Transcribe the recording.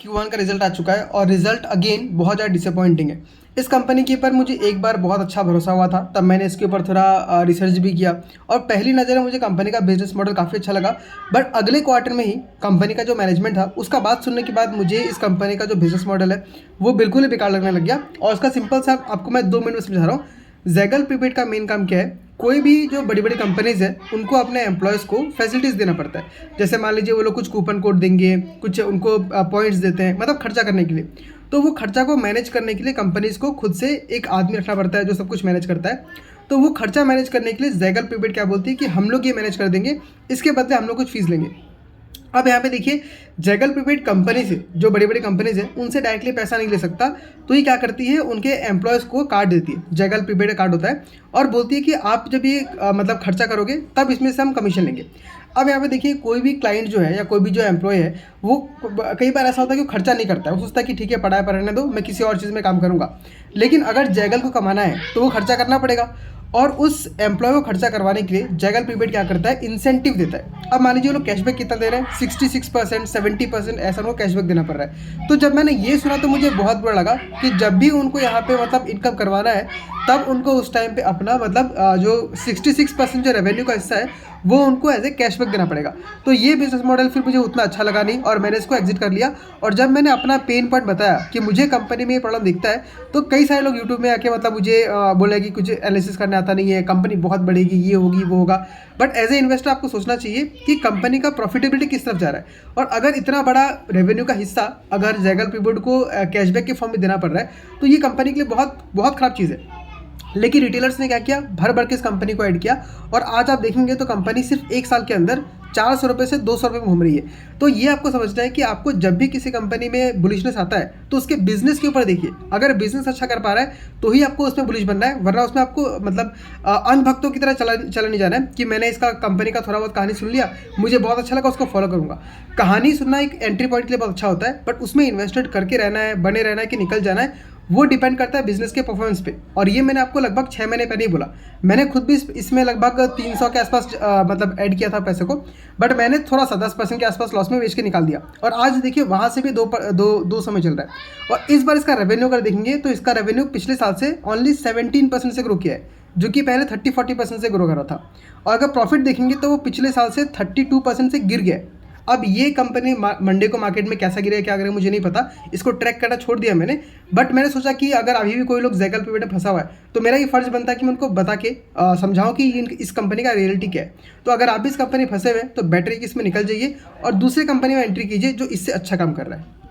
Q1 का result आ चुका है और रिजल्ट अगेन बहुत ज़्यादा डिसअपॉइंटिंग है। इस कंपनी के ऊपर मुझे एक बार बहुत अच्छा भरोसा हुआ था, तब मैंने इसके ऊपर थोड़ा रिसर्च भी किया और पहली नज़र में मुझे कंपनी का बिजनेस मॉडल काफ़ी अच्छा लगा। बट अगले क्वार्टर में ही कंपनी का जो मैनेजमेंट था उसका बात सुनने के बाद मुझे इस कंपनी का जो बिजनेस मॉडल है वो बिल्कुल ही बेकार लगने लग गया। और उसका सिंपल सा आपको मैं 2 मिनट में समझा रहा हूँ। जैगल प्रीपेड का मेन काम क्या है, कोई भी जो बड़ी बड़ी कंपनीज़ है उनको अपने एम्प्लॉयज़ को फैसिलिटीज़ देना पड़ता है। जैसे मान लीजिए वो लोग कुछ कूपन कोड देंगे, कुछ उनको पॉइंट्स देते हैं, मतलब खर्चा करने के लिए। तो वो खर्चा को मैनेज करने के लिए कंपनीज़ को खुद से एक आदमी रखना पड़ता है जो सब कुछ मैनेज करता है। तो वो खर्चा मैनेज करने के लिए जैगल प्रीपेड क्या बोलती है कि हम लोग ये मैनेज कर देंगे, इसके बदले हम लोग कुछ फीस लेंगे। अब यहाँ पे देखिए, जैगल प्रीपेड कंपनी से, जो बड़ी बड़ी कंपनीज है उनसे डायरेक्टली पैसा नहीं ले सकता, तो ये क्या करती है, उनके एम्प्लॉयज़ को कार्ड देती है, जैगल प्रीपेड का कार्ड होता है, और बोलती है कि आप जब ये मतलब खर्चा करोगे तब इसमें से हम कमीशन लेंगे। अब यहाँ पे देखिए, कोई भी क्लाइंट जो है या कोई भी जो एम्प्लॉय है वो कई बार ऐसा होता है कि वो खर्चा नहीं करता है, वो सोचता है कि ठीक है पढ़ाई पर रहने दो, मैं किसी और चीज़ में काम करूँगा। लेकिन अगर जैगल को कमाना है तो वो खर्चा करना पड़ेगा, और उस एम्प्लॉय को खर्चा करवाने के लिए जैगल प्रीपेड क्या करता है, इंसेंटिव देता है। अब मान लीजिए वो लोग कैशबैक कितना दे रहे हैं, 66%, 70%, ऐसा उनको कैशबैक देना पड़ रहा है। तो जब मैंने ये सुना तो मुझे बहुत बुरा लगा कि जब भी उनको यहाँ पे मतलब इनकम करवाना है तब उनको उस टाइम पे अपना मतलब जो 66% जो रेवेन्यू का हिस्सा है वो उनको एज ए कैशबैक देना पड़ेगा। तो ये बिजनेस मॉडल फिर मुझे उतना अच्छा लगा नहीं और मैंने इसको एग्जिट कर लिया। और जब मैंने अपना पेन पॉइंट बताया कि मुझे कंपनी में ये प्रॉब्लम दिखता है, तो कई सारे लोग यूट्यूब में आके मतलब मुझे बोले कि कुछ एनालिसिस करने आता नहीं है, कंपनी बहुत बढ़ेगी, ये होगी वो होगा। बट एज ए इन्वेस्टर आपको सोचना चाहिए कि कंपनी का प्रॉफिटेबिलिटी किस तरफ जा रहा है, और अगर इतना बड़ा रेवेन्यू का हिस्सा अगर जैगल प्रीपेड को कैशबैक के फॉर्म में देना पड़ रहा है तो ये कंपनी के लिए बहुत बहुत ख़राब चीज़ है। लेकिन रिटेलर्स ने क्या किया, भर भर के इस कंपनी को ऐड किया, और आज आप देखेंगे तो कंपनी सिर्फ 1 साल के अंदर 400 रुपये से 200 रुपये में घूम रही है। तो ये आपको समझना है कि आपको जब भी किसी कंपनी में बुलिशनेस आता है तो उसके बिजनेस के ऊपर देखिए। अगर बिजनेस अच्छा कर पा रहा है तो ही आपको उसमें बुलिश बनना है, वरना उसमें आपको मतलब अंधभक्तों की तरह चला नहीं जाना है कि मैंने इसका कंपनी का थोड़ा बहुत कहानी सुन लिया, मुझे बहुत अच्छा लगा, उसको फॉलो करूँगा। कहानी सुनना एक एंट्री पॉइंट के लिए बहुत अच्छा होता है, बट उसमें इन्वेस्टेड करके रहना है, बने रहना है कि निकल जाना है, वो डिपेंड करता है बिजनेस के परफॉर्मेंस पे। और ये मैंने आपको लगभग 6 महीने पहले ही बोला। मैंने खुद भी इसमें लगभग 300 के आसपास मतलब ऐड किया था पैसे को, बट मैंने थोड़ा सा 10% के आसपास लॉस में बेच के निकाल दिया, और आज देखिए वहाँ से भी दो समय चल रहा है। और इस बार इसका रेवेन्यू अगर देखेंगे तो इसका रेवेन्यू पिछले साल से ओनली 17% से ग्रो किया है, जो कि पहले 30-40% से ग्रो कर रहा था। और अगर प्रॉफिट देखेंगे तो वो पिछले साल से 32% से गिर गया है। अब ये कंपनी मंडे को मार्केट में कैसा गिरा है क्या गिरा है मुझे नहीं पता, इसको ट्रैक करना छोड़ दिया मैंने। बट मैंने सोचा कि अगर अभी भी कोई लोग जैगल प्रीपेड में फंसा हुआ है तो मेरा ये फर्ज बनता है कि मैं उनको बता के समझाऊं कि इस कंपनी का रियलिटी क्या है। तो अगर आप भी इस कंपनी फंसे हुए हैं तो बेटर है कि इसमें निकल जाइए और दूसरी कंपनी में एंट्री कीजिए जो इससे अच्छा काम कर रहा है।